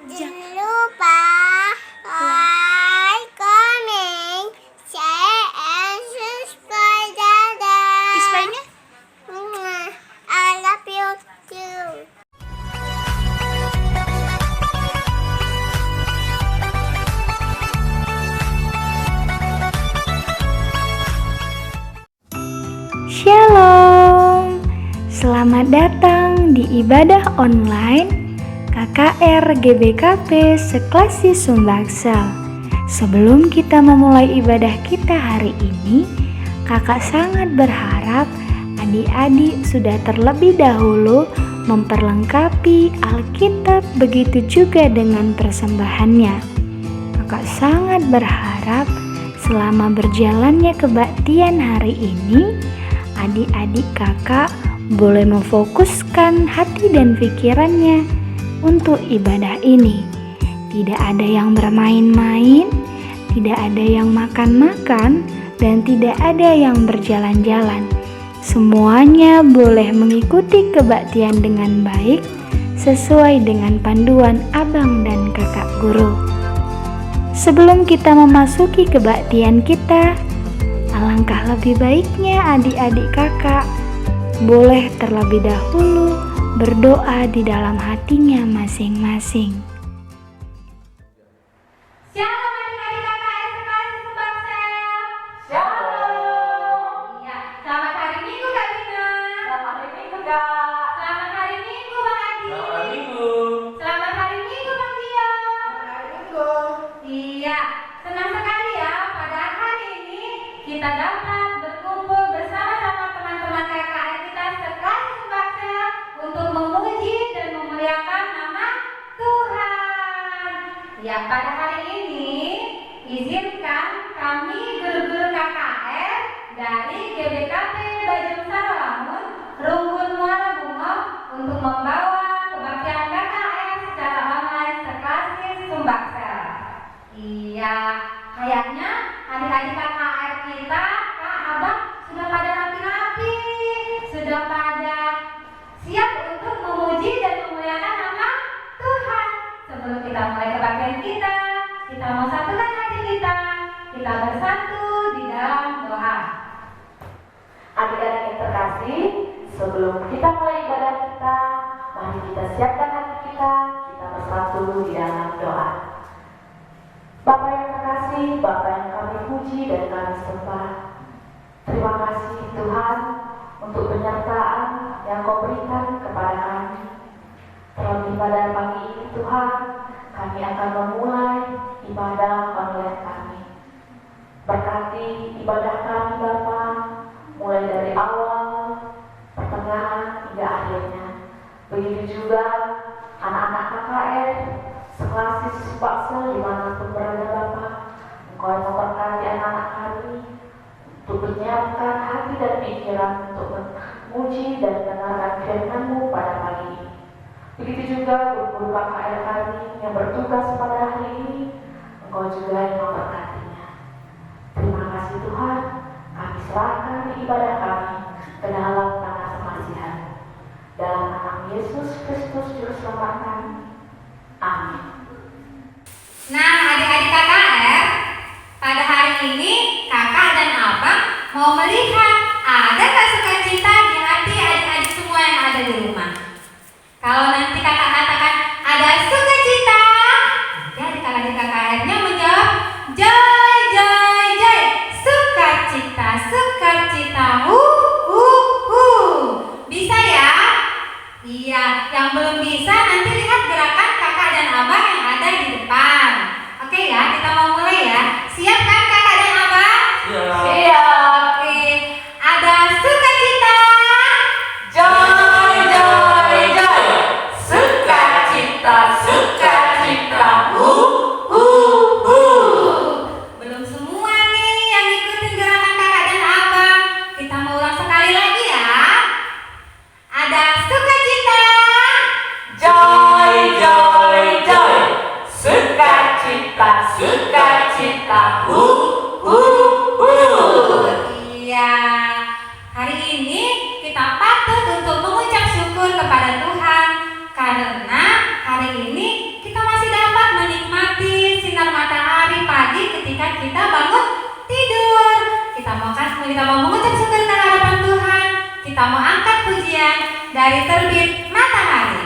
Jangan lupa like, comment, share, and subscribe. Dadah. Ispai-nya? I love you too. Shalom, selamat datang di ibadah online KKR GBKP Seklasi Sumbaksel. Sebelum kita memulai ibadah kita hari ini, kakak sangat berharap adik-adik sudah terlebih dahulu memperlengkapi Alkitab, begitu juga dengan persembahannya. Kakak sangat berharap selama berjalannya kebaktian hari ini, adik-adik kakak boleh memfokuskan hati dan pikirannya untuk ibadah ini. Tidak ada yang bermain-main, tidak ada yang makan-makan, dan tidak ada yang berjalan-jalan. Semuanya boleh mengikuti kebaktian dengan baik sesuai dengan panduan abang dan kakak guru. Sebelum kita memasuki kebaktian kita, alangkah lebih baiknya adik-adik kakak boleh terlebih dahulu berdoa di dalam hatinya masing-masing. Shalom adik-adik KKR Seklasi Sumbaksel. Shalom. Iya, selamat hari Minggu Kak Dina. Selamat hari Minggu Kak. Selamat hari Minggu Bang Adi. Selamat Minggu. Selamat hari Minggu Bang Tio. Selamat hari Minggu. Iya, senang sekali ya pada hari ini kita dapat berkumpul bersama-sama teman-teman KKR kita Seklasi Sumbaksel untuk memuji dan memuliakan nama Tuhan. Ya, pada hari ini izinkan kami guru-guru KKR dari GBKP Bajang Sarawangun, Runggun Muara Bungo untuk membawa kebaktian KKR secara online Seklasi Sumbaksel. Iya, kayaknya adik-adik KKR kita, Kak, Abang sudah pada rapi-rapi, sudah pada siap untuk memuji dan memuliakan nama Tuhan. Sebelum kita mulai kebaktian kita mau satukan hati kita bersatu di dalam doa. Adik-adik yang terkasih, sebelum kita mulai ibadah kita, mari kita siapkan hati kita bersatu di dalam doa. Bapa yang terkasih, Bapa yang kami puji dan kami sembah, terima kasih Tuhan untuk penyertaan yang Kau berikan kepada kami. Terlebih pada pagi ini Tuhan, kami akan memulai ibadah online kami. Berkati ibadah kami Bapa, mulai dari awal, pertengahan hingga akhirnya. Begitu juga anak-anak KKR Seklasi Sumbaksel dimanapun berada Bapa, Engkau yang memberkati anak-anak kami untuk menyiapkan hati dan pikiran untuk memuji dan mendengarkan firman-Mu pada pagi ini. Begitu juga guru-guru KKR kami yang bertugas pada hari ini, Engkau juga yang memberkatinya. Terima kasih Tuhan, kami serahkan ibadah kami ke dalam tangan kemasihan. Dalam nama Yesus Kristus Juru Selamat kami. Amin. Nah, adik-adik KKR, pada hari ini kakak dan abang mau melihat ada gak sukacita di hati adik-adik semua yang ada di rumah. Kalau nanti kakak katakan ada sukacita, nanti adik-adik KKR-nya menjawab joy, joy, joy, sukacita, sukacita, Bisa ya? Iya, yang belum bisa nanti lihat gerakan kakak dan abang yang ada di depan. Oke ya, kita mau mulai ya. Siap kan kakak dan abang? Siap. Siap. Oke, ada sukacita, Joy, joy, joy, sukacita, sukacita, Belum semua nih yang ikutin gerakan kakak dan abang. Kita mau ulang sekali lagi ya. Ada sukacita, Joy, joy, joy, sukacita, sukacita, Iya, hari ini kita patut untuk mengucap syukur kepada Tuhan karena hari ini kita masih dapat kita mau angkat pujian dari Terbit Matahari.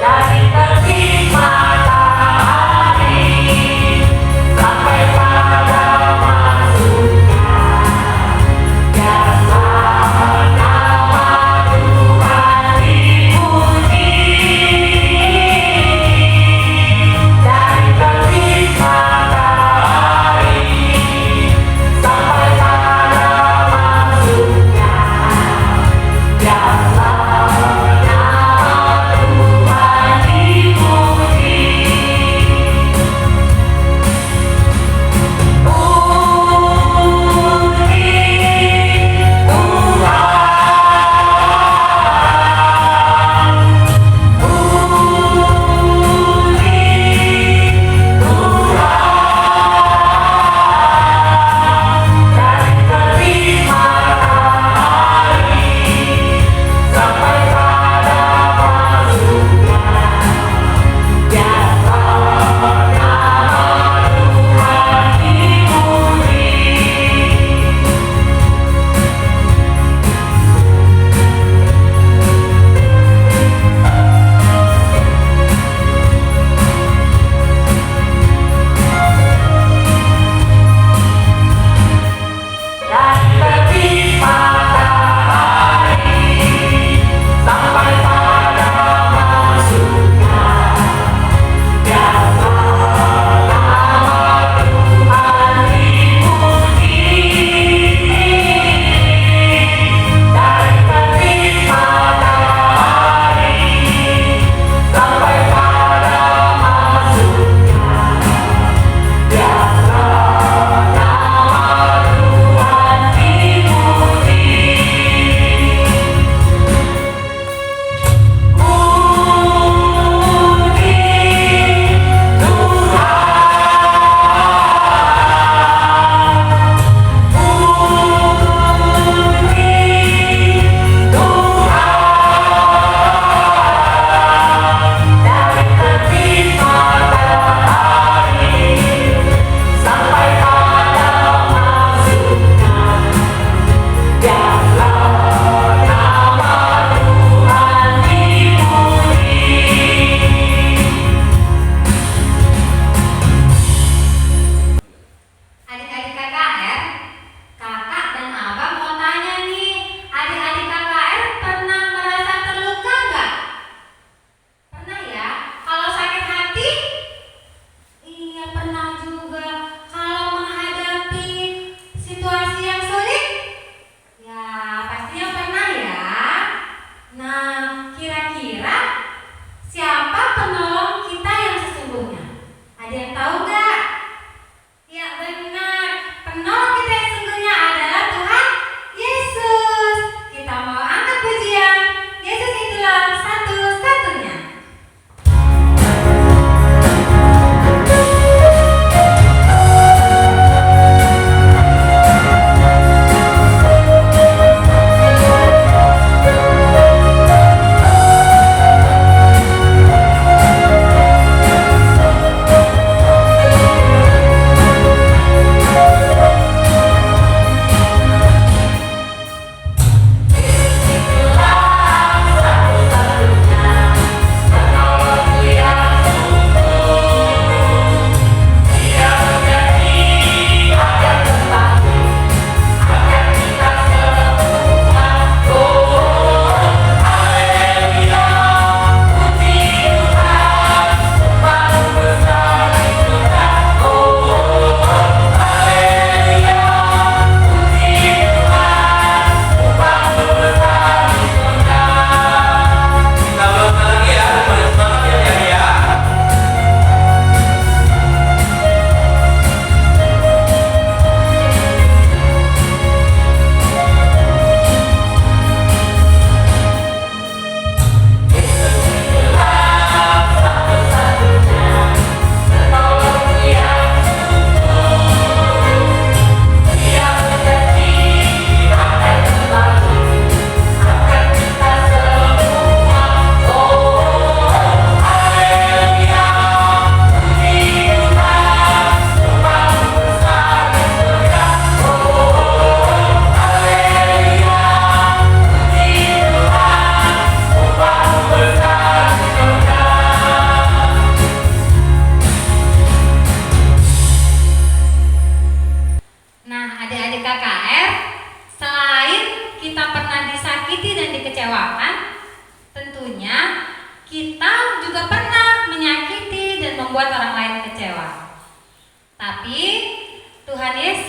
Dari terbit matahari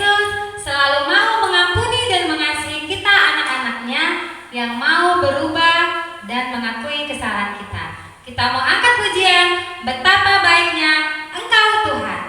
Yesus selalu mau mengampuni dan mengasihi kita anak-anaknya yang mau berubah dan mengakui kesalahan kita. Kita mau angkat pujian, betapa baiknya Engkau Tuhan.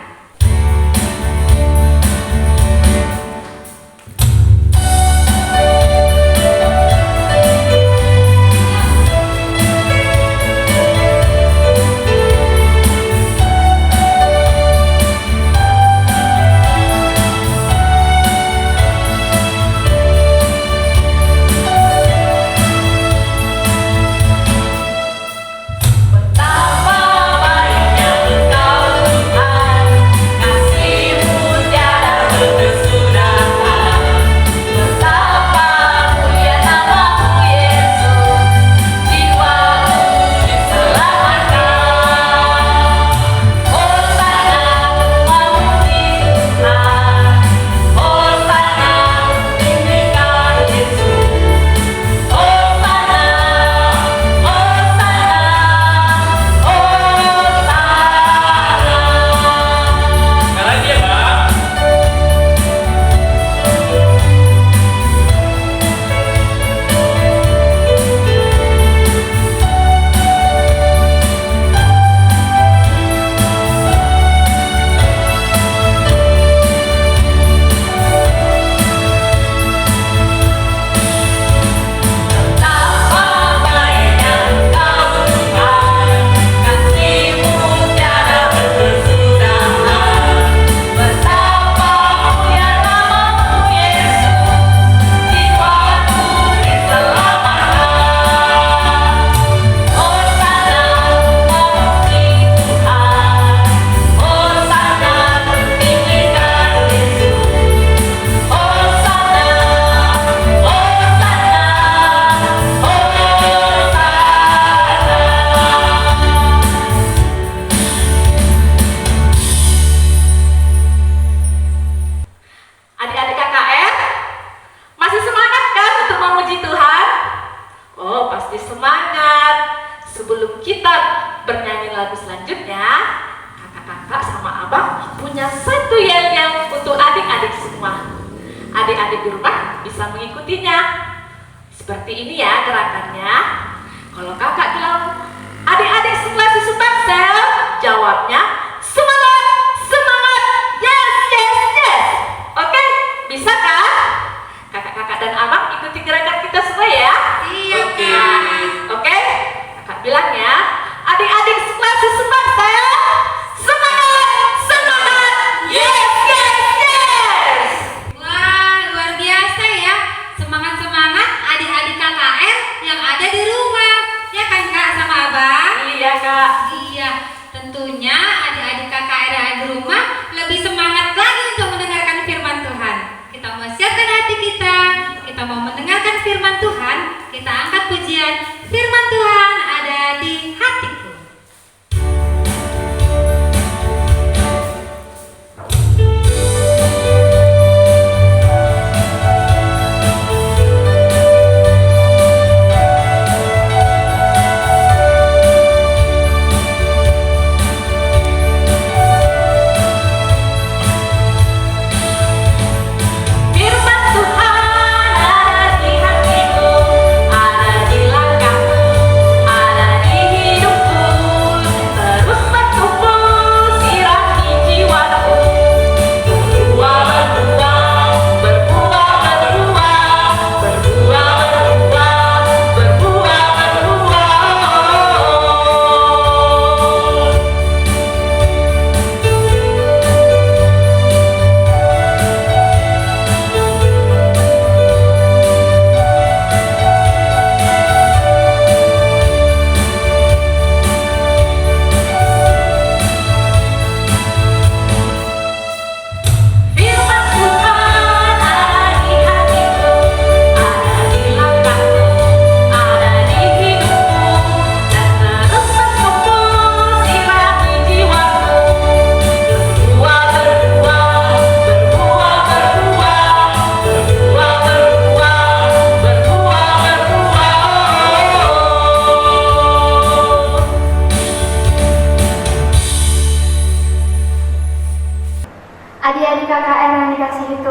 Adik-adik KKR, masih semangat kan untuk memuji Tuhan? Oh, pasti semangat. Sebelum kita bernyanyi lagu selanjutnya, kakak-kakak sama abang punya satu yel-yel untuk adik-adik semua. Adik-adik di rumah bisa mengikutinya. Seperti ini ya gerakannya. Kalau kakak bilang, adik-adik sekelas Sumbangsel, jawabnya, semangat, semangat, yes, yes, yes. Oke, bisa kan? Kakak-kakak dan abang ikuti gerakan kita semua ya. Iya, Kak. Oke, kakak bilang ya, adik-adik sekelas Sumbangsel, semangat, semangat, yes, yes, yes. Wah, luar biasa ya. Semangat-semangat adik-adik KKR yang ada di rumah. Ya kan Kak sama Abang? Iya kak. Iya, tentunya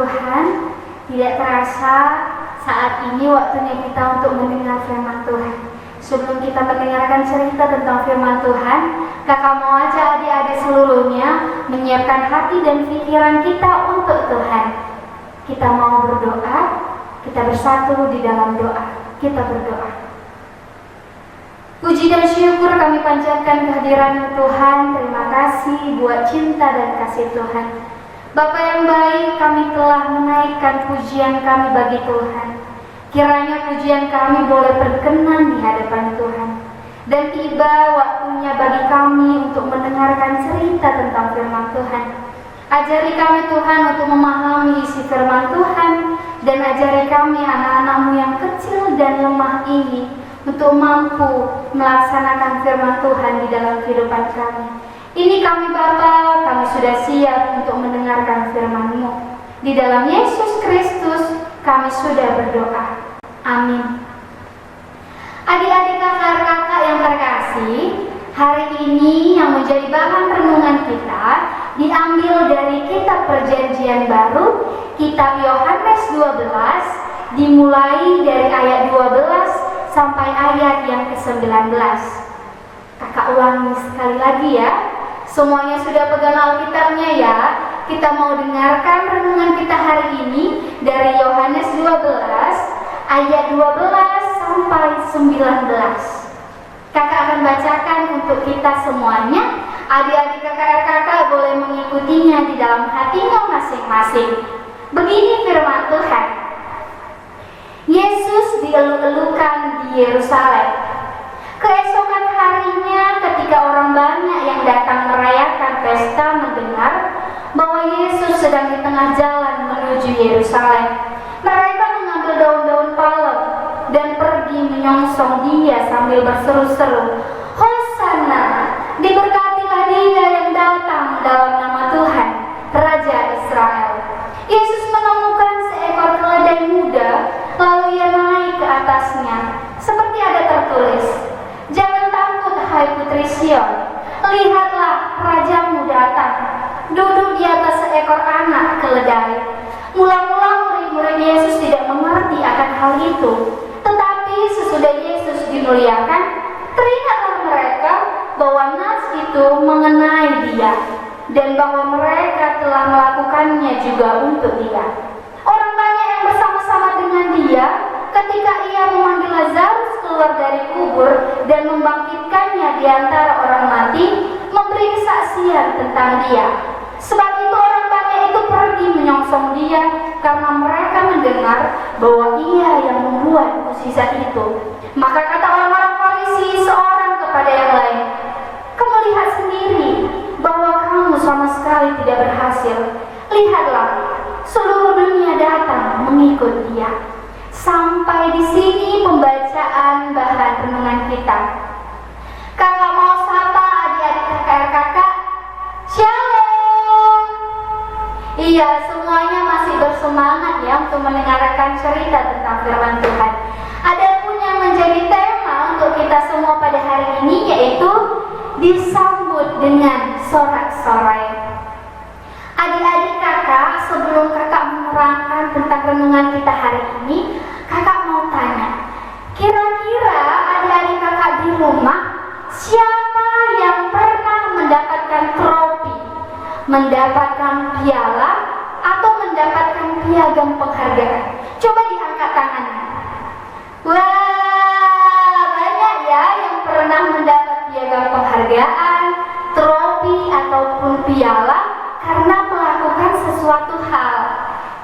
Tuhan, tidak terasa saat ini waktunya kita untuk mendengar firman Tuhan. Sebelum kita mendengarkan cerita tentang firman Tuhan, kakak mau aja adik-adik seluruhnya menyiapkan hati dan pikiran kita untuk Tuhan. Kita mau berdoa, kita bersatu di dalam doa. Kita berdoa. Puji dan syukur kami panjatkan kehadiran Tuhan. Terima kasih buat cinta dan kasih Tuhan. Bapa yang baik, kami telah menaikkan pujian kami bagi Tuhan. Kiranya pujian kami boleh berkenan di hadapan Tuhan. Dan tiba waktunya bagi kami untuk mendengarkan cerita tentang firman Tuhan. Ajari kami Tuhan untuk memahami isi firman Tuhan. Dan ajari kami anak-anak-Mu yang kecil dan lemah ini untuk mampu melaksanakan firman Tuhan di dalam kehidupan kami. Ini kami Bapa, kami sudah siap untuk mendengarkan firman-Mu. Di dalam Yesus Kristus kami sudah berdoa. Amin. Adik-adik kakak-kakak yang terkasih, hari ini yang menjadi bahan renungan kita diambil dari kitab Perjanjian Baru, kitab Yohanes 12, dimulai dari ayat 12 sampai ayat yang ke-19. Kakak ulangi sekali lagi ya. Semuanya sudah pegang Alkitabnya ya. Kita mau dengarkan renungan kita hari ini dari Yohanes 12 ayat 12 sampai 19. Kakak akan bacakan untuk kita semuanya. Adik-adik kakak boleh mengikutinya di dalam hatinya masing-masing. Begini firman Tuhan. Yesus dieluk-elukan di Yerusalem. Keesokan harinya ketika orang banyak yang datang merayakan pesta mendengar bahwa Yesus sedang di tengah jalan menuju Yerusalem, mereka mengambil daun-daun palem dan pergi menyongsong Dia sambil berseru-seru, "Hosana, diberkatilah Dia yang datang dalam nama Tuhan, Raja Israel." Yesus menemukan seekor keledai muda, lalu Ia naik ke atasnya, seperti ada tertulis, "Jangan takut, hai putri Sion, lihatlah rajamu datang, duduk di atas seekor anak keledai." Mula-mula murid-murid Yesus tidak mengerti akan hal itu, tetapi sesudah Yesus dimuliakan, teringatlah mereka bahwa nas itu mengenai Dia, dan bahwa mereka telah melakukannya juga untuk Dia. Orang banyak yang bersama-sama dengan Dia ketika Ia memanggil Lazarus keluar dari kubur dan membangkitkannya di antara orang mati, memberi kesaksian tentang Dia. Sebab itu orang banyak itu pergi menyongsong Dia karena mereka mendengar bahwa Ia yang membuat mukjizat itu. Maka kata orang-orang Farisi seorang kepada yang lain, "Kamu lihat sendiri bahwa kamu sama sekali tidak berhasil. Lihatlah, seluruh dunia datang mengikut Dia." Sampai di sini pembacaan bahan renungan kita. Kakak mau sapa adik-adik kakak. Shalom. Iya, semuanya masih bersemangat ya untuk mendengarkan cerita tentang firman Tuhan. Ada pun yang menjadi tema untuk kita semua pada hari ini, yaitu disambut dengan sorak-sorai. Adik-adik kakak, sebelum kakak menerangkan tentang renungan kita hari ini, kakak mau tanya, kira-kira adik-adik kakak di rumah, siapa yang pernah mendapatkan trofi, mendapatkan piala, atau mendapatkan piagam penghargaan? Coba diangkat tangannya. Wah, banyak ya yang pernah mendapat piagam penghargaan, trofi, ataupun piala karena melakukan sesuatu hal,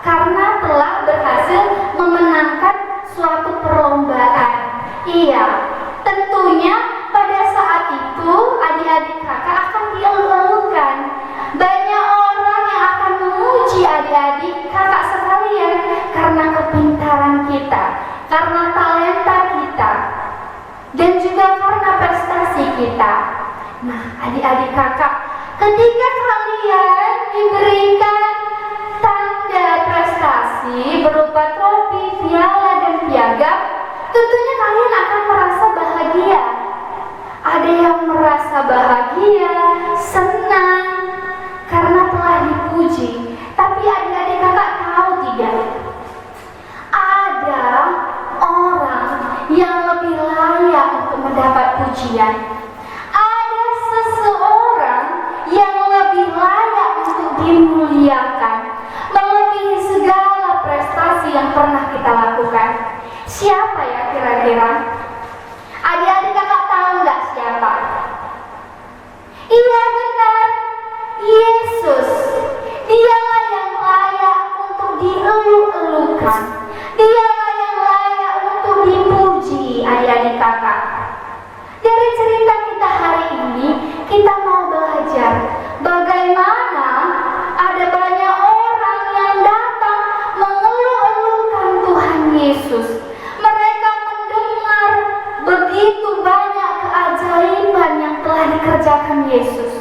karena telah berhasil memenangkan suatu perlombaan. Iya, tentunya pada saat itu adik-adik kakak akan dieluk-elukan. Banyak orang yang akan memuji adik-adik kakak sekalian karena kepintaran kita, karena talenta kita, dan juga karena prestasi kita. Nah, adik-adik kakak, ketika kalian diberikan tanda prestasi berupa trofi, piala, dan piagam, tentunya kalian akan merasa bahagia. Ada yang merasa bahagia, senang karena telah dipuji. Tapi adik-adik kakak tahu pujian. Ada seseorang yang lebih layak untuk dimuliakan, melebihi segala prestasi yang pernah kita lakukan. Siapa ya kira-kira? Adik-adik kakak tahu nggak siapa? Iya benar, Yesus. Dialah yang layak untuk dieluk-elukan. Dialah yang layak untuk dipuji, adik-adik kakak. Dari cerita kita hari ini, kita mau belajar bagaimana ada banyak orang yang datang mengeluh-elukan Tuhan Yesus. Mereka mendengar begitu banyak keajaiban yang telah dikerjakan Yesus.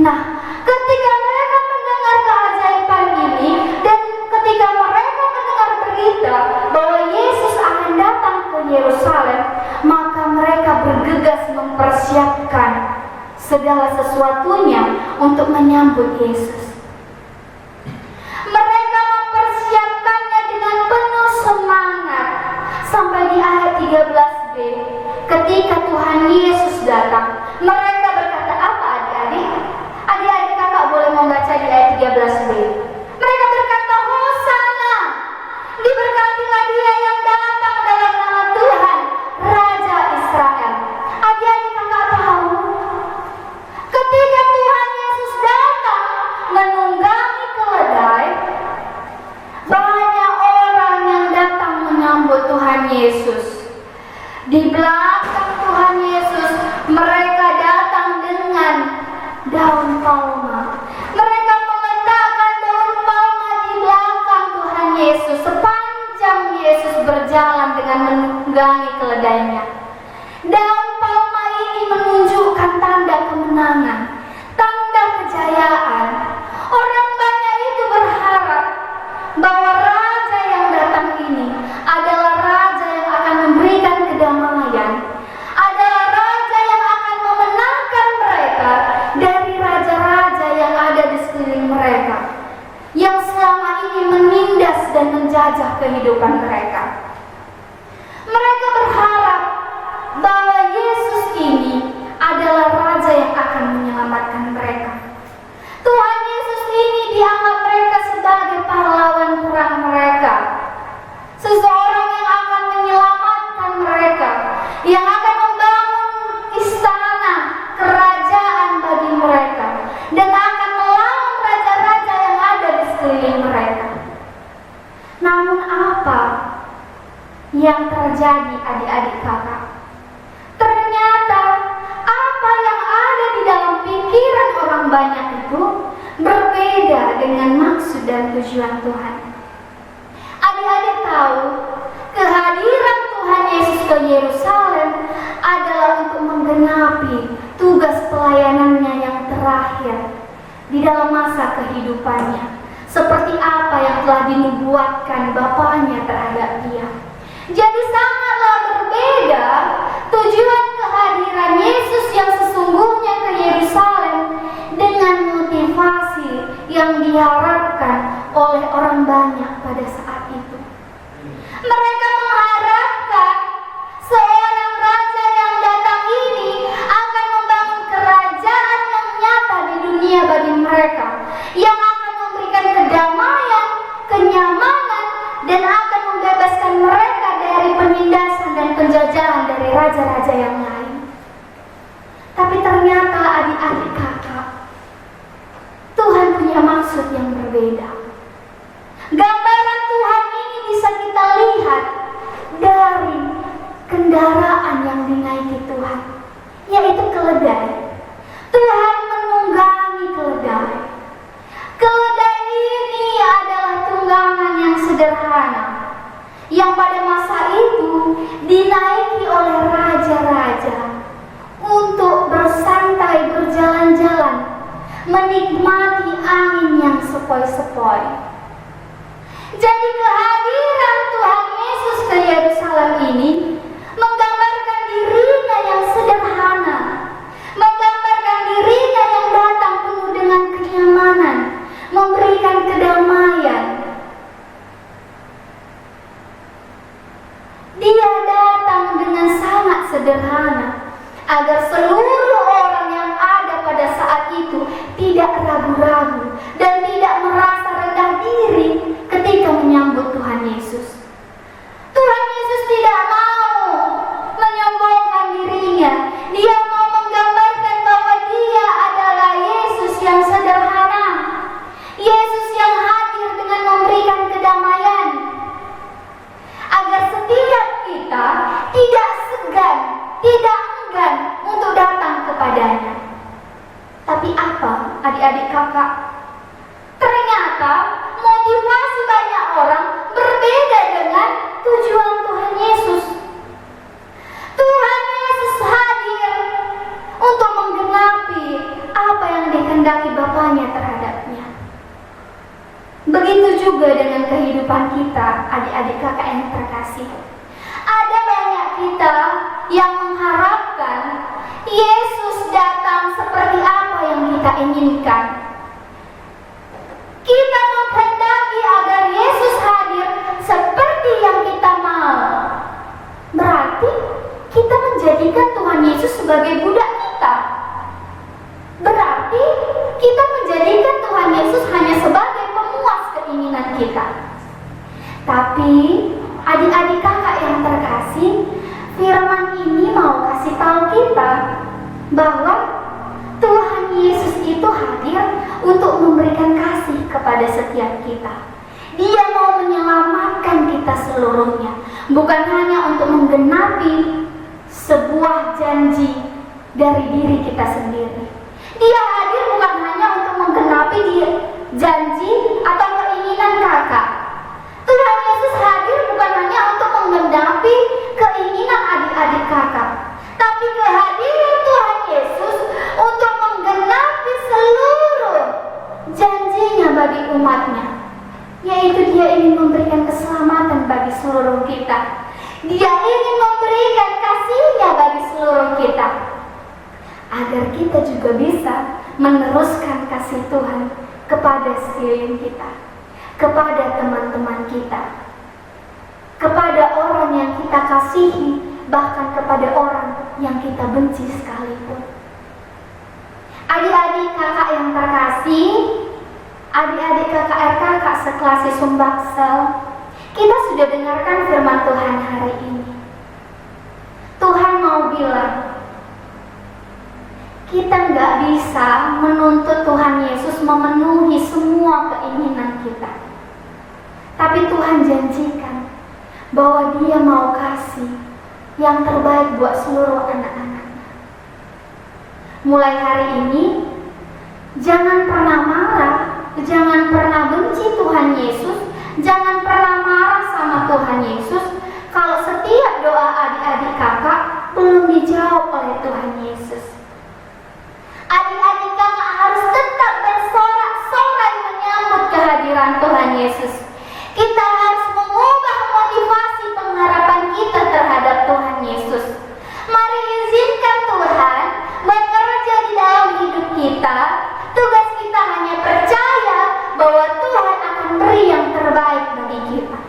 Nah, ketika mereka mendengar keajaiban ini dan ketika mereka mendengar berita bahwa Yesus akan datang ke Yerusalem, maka mereka bergegas mempersiapkan segala sesuatunya untuk menyambut Yesus. Mereka mempersiapkannya dengan penuh semangat sampai di ayat 13b. Ketika Tuhan Yesus datang, mereka berkata apa adik-adik? Adik-adik kakak boleh membaca di ayat 13b. Mereka berkata, Hosana, diberkatilah dia yang datang dalam nama Tuhan, Raja Israel. Adik-adik kakak tahu, ketika Tuhan Yesus datang menunggangi keledai, banyak orang yang datang menyambut Tuhan Yesus. Di belakang Tuhan Yesus, mereka datang dengan daun palma. Mereka meletakkan daun palma di belakang Tuhan Yesus sepanjang Yesus berjalan dengan menunggangi keledainya. Daun palma ini menunjukkan tanda kemenangan, tanda kejayaan. Orang banyak itu berharap bahwa raja yang datang ini adalah raja yang akan memberikan kedamaian, adalah raja yang akan memenangkan mereka dari raja-raja yang ada di sekeliling mereka, yang selama ini menindas dan menjajah kehidupan mereka. Mereka berharap bahwa Yesus ini adalah raja yang akan menyelamatkan mereka. Tuhan Yesus ini dianggap mereka sebagai pahlawan perang mereka, seseorang yang akan menyelamatkan mereka, yang akan membangun istana kerajaan bagi mereka, dan akan melawan raja-raja yang ada di sekeliling mereka. Namun apa yang terjadi adik-adik kakak? Ternyata apa yang ada di dalam pikiran orang banyak itu berbeda dengan maksud dan tujuan Tuhan. Adik-adik tahu, kehadiran Tuhan Yesus ke Yerusalem adalah untuk menggenapi tugas pelayanannya yang terakhir di dalam masa kehidupannya, seperti apa yang telah dinubuatkan Bapaknya terhadap dia. Jadi sangatlah berbeda tujuan kehadiran Yesus yang sesungguhnya ke Yerusalem dengan motivasi yang diharapkan oleh orang banyak pada saat itu. Mereka mengharapkan seorang raja yang datang ini akan membangun kerajaan yang nyata di dunia bagi mereka, yang akan memberikan kedamaian, kenyamanan, dan akan membebaskan mereka dari penindasan dan penjajahan dari raja-raja yang lain. Tapi ternyata adik-adik kakak, Tuhan punya maksud yang berbeda. Gambaran Tuhan ini bisa kita lihat dari kendaraan yang dinaiki Tuhan, yaitu keledai. Tuhan menunggangi keledai. Keledai ini adalah tunggangan yang sederhana, yang pada masa itu dinaiki oleh raja-raja untuk bersantai berjalan-jalan, menikmati angin yang sepoi-sepoi. Jadi kehadiran Tuhan Yesus ke Yerusalem ini menggambarkan dirinya yang sederhana, menggambarkan dirinya yang datang penuh dengan kenyamanan, memberikan kedamaian. Dia datang dengan sangat sederhana, agar seluruh orang yang ada pada saat itu tidak ragu-ragu dan tidak merasa rendah diri ketika menyambut Tuhan Yesus. Tuhan Yesus tidak mau menyombongkan dirinya. Dia mau menggambarkan bahwa dia adalah Yesus yang sederhana, Yesus yang hadir dengan memberikan kedamaian, agar setiap kita tidak segan, tidak enggan untuk datang kepadanya. Tapi apa, adik-adik kakak? Ternyata motivasi banyak orang berbeda dengan tujuan Tuhan Yesus. Tuhan Yesus hadir untuk menggenapi apa yang dikehendaki Bapanya terhadapnya. Begitu juga dengan kehidupan kita, adik-adik kakak yang terkasih. Ada banyak kita yang mengharapkan Yesus datang seperti apa yang kita inginkan. Kita menghendaki agar Yesus hadir seperti yang kita mau. Berarti kita menjadikan Tuhan Yesus sebagai budak kita. Berarti kita menjadikan Tuhan Yesus hanya sebagai pemuas keinginan kita. Tapi adik-adik kakak yang terkasih, firman ini mau kasih tahu kita bahwa Tuhan Yesus itu hadir untuk memberikan kasih kepada setiap kita. Dia mau menyelamatkan kita seluruhnya, bukan hanya untuk menggenapi sebuah janji dari diri kita sendiri. Dia hadir bukan hanya untuk menggenapi janji atau keinginan kakak. Tuhan Yesus hadir bukan hanya untuk menggenapi keinginan adik-adik kakak, tapi kehadiran Tuhan Yesus untuk menggenapi seluruh janjinya bagi umatnya, yaitu dia ingin memberikan keselamatan bagi seluruh kita. Dia ingin memberikan kasih-Nya bagi seluruh kita, agar kita juga bisa meneruskan kasih Tuhan kepada sekeliling kita, kepada teman-teman kita, kepada orang yang kita kasihi, bahkan kepada orang yang kita benci sekalipun. Adik-adik kakak yang terkasih, adik-adik kakak RKK sekelas Sumbaksel, kita sudah dengarkan firman Tuhan hari ini. Tuhan mau bilang, kita nggak bisa menuntut Tuhan Yesus memenuhi semua keinginan kita. Tapi Tuhan janjikan bahwa Dia mau kasih yang terbaik buat seluruh anak-anaknya. Mulai hari ini, jangan pernah marah, jangan pernah benci Tuhan Yesus, jangan pernah marah sama Tuhan Yesus kalau setiap doa adik-adik kakak belum dijawab oleh Tuhan Yesus. Adik-adik kakak harus tetap bersorak-sorai menyambut kehadiran Tuhan Yesus. Kita harus mengubah motivasi pengharapan kita terhadap Tuhan Yesus. Mari izinkan Tuhan bekerja di dalam hidup kita. Tugas kita hanya percaya bahwa Tuhan akan beri yang terbaik bagi kita.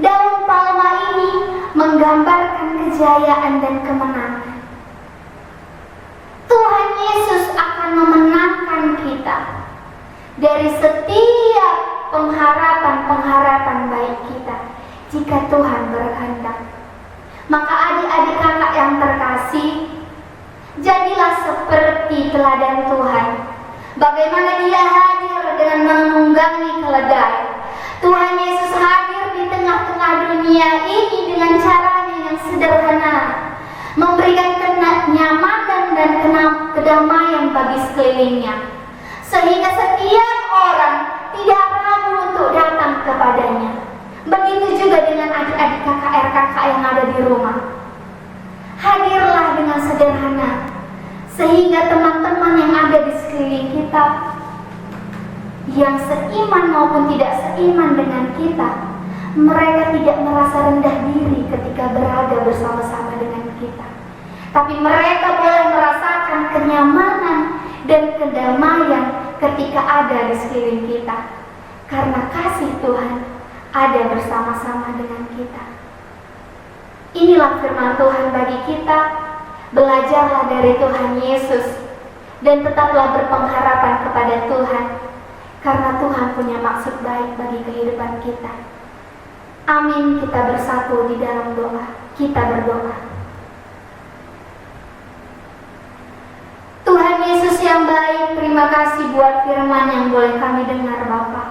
Daun palma ini menggambarkan kejayaan dan kemenangan. Tuhan Yesus akan memenangkan kita dari setiap pengharapan-pengharapan baik kita jika Tuhan berkehendak. Maka adik-adik kakak yang terkasih, jadilah seperti teladan Tuhan. Bagaimana Dia hadir dengan menunggangi keledai. Tuhan Yesus hadir di tengah-tengah dunia ini dengan caranya yang sederhana, memberikan kenyamanan dan kedamaian bagi sekelilingnya, sehingga setiap orang tidak ragu untuk datang kepadanya. Begitu juga dengan adik-adik kakak RKK yang ada di rumah. Hadirlah dengan sederhana, sehingga teman-teman yang ada di sekeliling kita, yang seiman maupun tidak seiman dengan kita, mereka tidak merasa rendah diri ketika berada bersama-sama dengan kita. Tapi mereka boleh merasakan kenyamanan dan kedamaian ketika ada di sekeliling kita, karena kasih Tuhan ada bersama-sama dengan kita. Inilah firman Tuhan bagi kita. Belajarlah dari Tuhan Yesus dan tetaplah berpengharapan kepada Tuhan, karena Tuhan punya maksud baik bagi kehidupan kita. Amin. Kita bersatu di dalam doa. Kita berdoa. Tuhan Yesus yang baik, terima kasih buat firman yang boleh kami dengar, Bapa.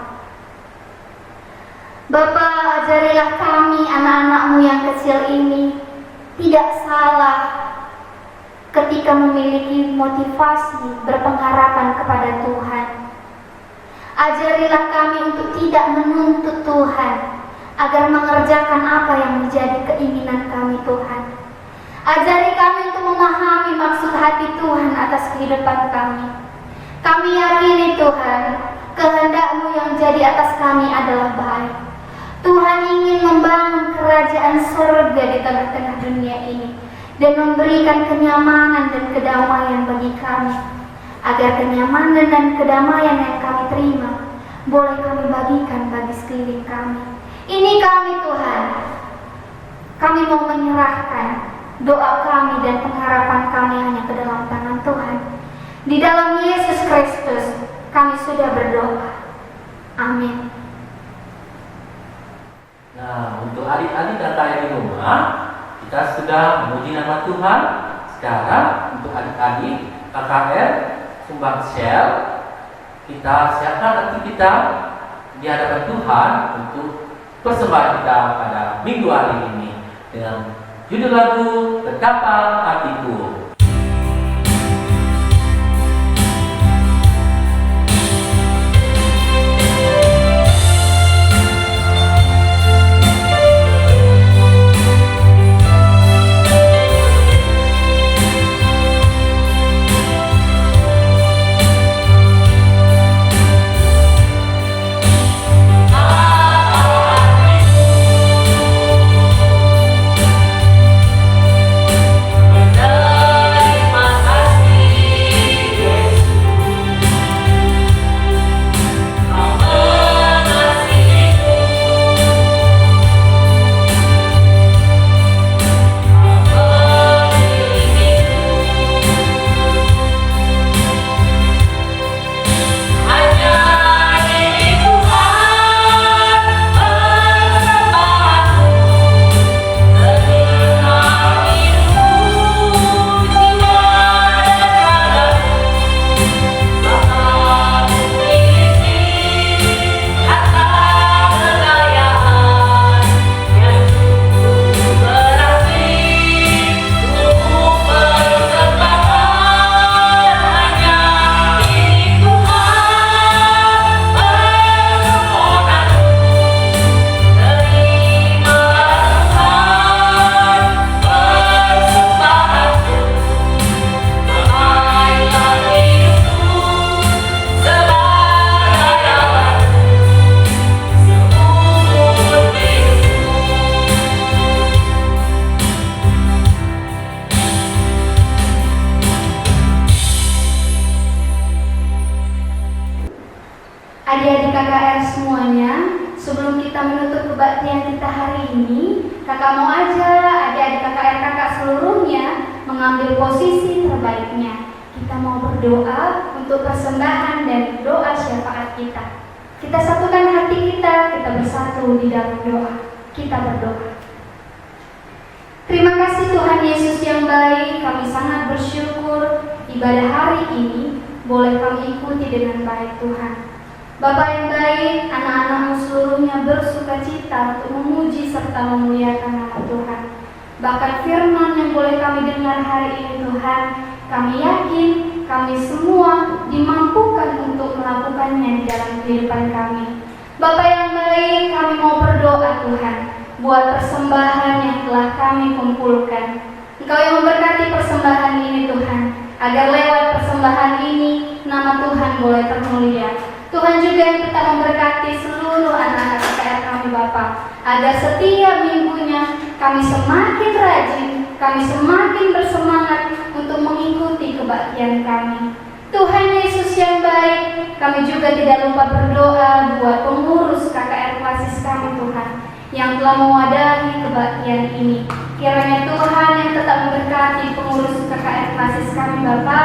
Bapa, ajarilah kami, anak-anak-Mu yang kecil ini, tidak salah ketika memiliki motivasi berpengharapan kepada Tuhan. Ajarilah kami untuk tidak menuntut Tuhan, agar mengerjakan apa yang menjadi keinginan kami, Tuhan. Ajari kami untuk memahami maksud hati Tuhan atas kehidupan kami. Kami yakini, Tuhan, kehendak-Mu yang jadi atas kami adalah baik. Tuhan ingin membangun kerajaan surga di tengah-tengah dunia ini dan memberikan kenyamanan dan kedamaian bagi kami, agar kenyamanan dan kedamaian yang kami terima boleh kami bagikan bagi sekeliling kami. Ini kami, Tuhan. Kami mau menyerahkan doa kami dan pengharapan kami hanya ke dalam tangan Tuhan. Di dalam Yesus Kristus kami sudah berdoa. Amin. Nah, untuk adik-adik dan kakak di rumah, kita sudah memuji nama Tuhan. Sekarang untuk adik-adik KKR Sumbang Sel, kita siapkan hati kita di hadapan Tuhan untuk persembahan kita pada minggu hari ini dengan judul lagu Betapa Hatiku. Adik-adik KKR semuanya, sebelum kita menutup kebaktian kita hari ini, kakak mau aja adik-adik KKR kakak seluruhnya mengambil posisi terbaiknya. Kita mau berdoa untuk persembahan dan doa syafaat kita. Kita satukan hati kita bersatu di dalam doa. Kita berdoa. Terima kasih Tuhan Yesus yang baik, kami sangat bersyukur ibadah hari ini boleh kami ikuti dengan baik, Tuhan. Bapa yang baik, anak-anak-Mu seluruhnya bersuka cita untuk memuji serta memuliakan nama Tuhan. Bahkan firman yang boleh kami dengar hari ini, Tuhan, kami yakin kami semua dimampukan untuk melakukannya di dalam kehidupan kami. Bapa yang baik, kami mau berdoa, Tuhan, buat persembahan yang telah kami kumpulkan. Engkau yang memberkati persembahan ini, Tuhan, agar lewat persembahan ini nama Tuhan boleh termulia. Tuhan juga yang tetap memberkati seluruh anak-anak KKR kami, Bapa, agar setiap minggunya kami semakin rajin, kami semakin bersemangat untuk mengikuti kebaktian kami. Tuhan Yesus yang baik, kami juga tidak lupa berdoa buat pengurus KKR Klasis kami, Tuhan, yang telah mewadahi kebaktian ini. Kiranya Tuhan yang tetap memberkati pengurus KKR Klasis kami Bapa,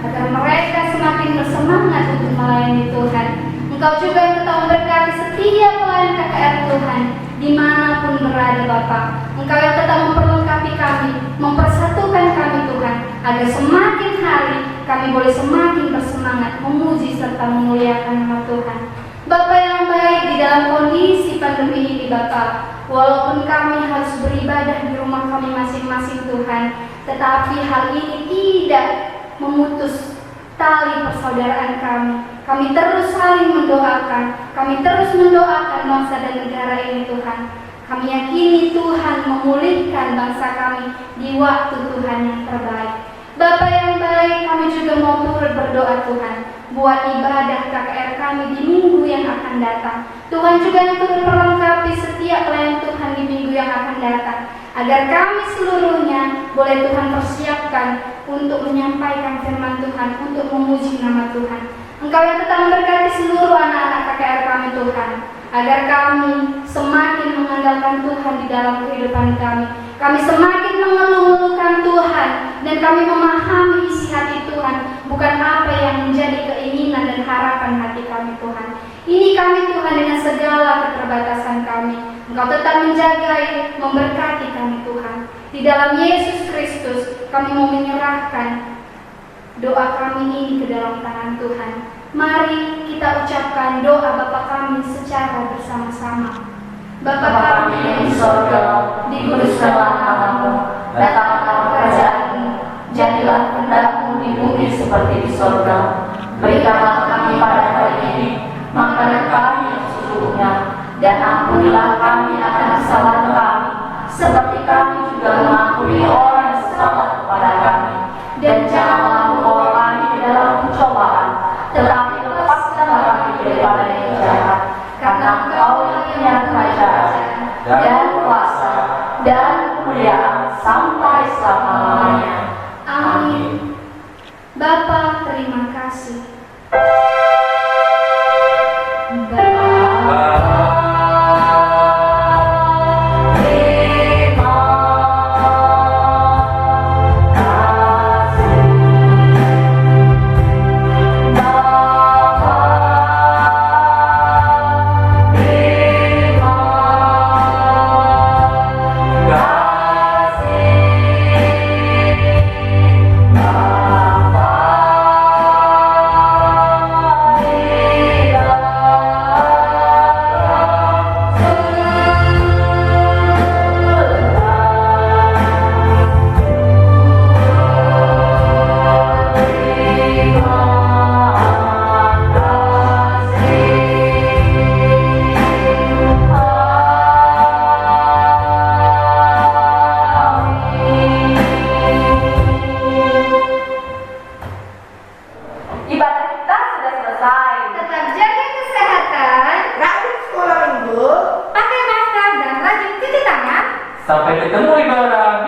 agar mereka semakin bersemangat untuk melayani Tuhan. Engkau juga yang tetap memberkati setiap pelayan KKR Tuhan, dimanapun berada Bapa. Engkau yang tetap memperlengkapi kami, mempersatukan kami Tuhan, agar semakin hari kami boleh semakin bersemangat memuji serta memuliakan nama Tuhan. Bapa yang baik, di dalam kondisi pandemi ini Bapa, walaupun kami harus beribadah di rumah kami masing-masing Tuhan, tetapi hal ini tidak memutus tali persaudaraan kami. Kami terus saling mendoakan, kami terus mendoakan bangsa dan negara ini Tuhan. Kami yakini Tuhan memulihkan bangsa kami di waktu Tuhan yang terbaik. Bapa yang baik, kami juga mau turut berdoa Tuhan, buat ibadah KKR kami di minggu yang akan datang. Tuhan juga yang turut melengkapi setiap pelayan Tuhan di minggu yang akan datang, agar kami seluruhnya boleh Tuhan persiapkan untuk menyampaikan firman Tuhan, untuk memuji nama Tuhan. Engkau yang tetap memberkati seluruh anak-anak KKR kami Tuhan, agar kami semakin mengandalkan Tuhan di dalam kehidupan kami. Kami semakin mengeluh-ngeluhkan Tuhan, dan kami memahami isi hati Tuhan, bukan apa yang menjadi keinginan dan harapan hati kami Tuhan. Ini kami Tuhan dengan segala keterbatasan kami. Engkau tetap menjaga, memberkati kami Tuhan. Di dalam Yesus Kristus kami mau menyerahkan doa kami ini ke dalam tangan Tuhan. Mari kita ucapkan doa Bapa kami secara bersama-sama. Bapa kami yang di sorga, dikuduskanlah namamu, datanglah kerajaanmu, jadilah kehendak-Mu di bumi seperti di sorga. Berikanlah kami pada hari ini makanan kami yang secukupnya, dan ampunilah kami akan kesalahan kami, seperti kami juga mengampuni orang yang salah kepada kami. Dan janganlah membawa kami ke dalam pencobaan, tetapi lepaskanlah kami daripada yang jahat. Karena Engkau yang punya kerajaan dan kuasa dan kemuliaan sampai selama-lamanya. Amin. Bapa, terima kasih. Sampai ketemu di barang.